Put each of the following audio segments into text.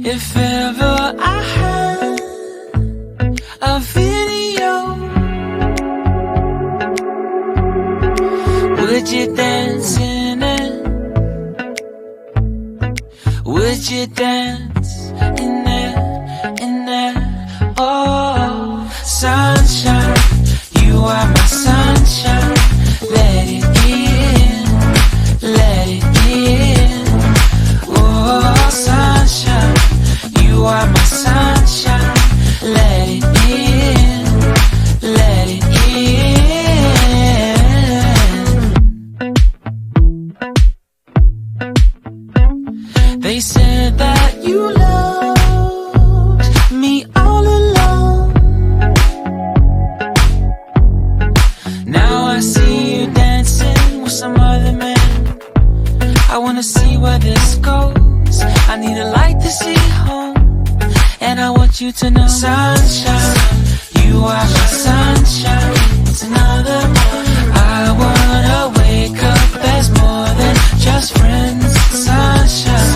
If ever I had a video, would you dance in it? Would you dance in it, in it? Oh, sunshine, you are my sunshine. Let it in, let it in. Oh, sunshine, you are my sunshine. Let it in, let it in. They said that you loved me all along. Now I see you dancing with some other man. I wanna see where this goes. I need a light to see home, and I want you to know, sunshine, you are my sunshine. It's another morning. I wanna wake up as more than just friends. Sunshine,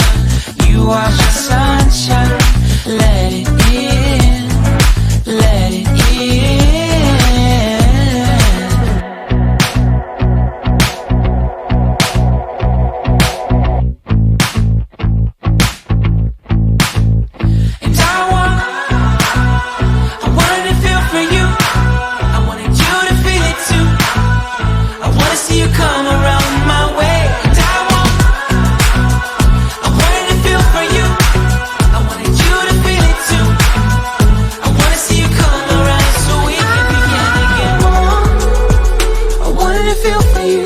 you are my sunshine. Let it in, let it in. And I wanted to feel for you. I wanted you to feel it too. I wanna see you come around my way. And I wanted to feel for you. I wanted you to feel it too. I wanna see you come around so we can begin again. I wanted to feel for you.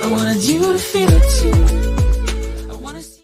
I wanted you to feel it too.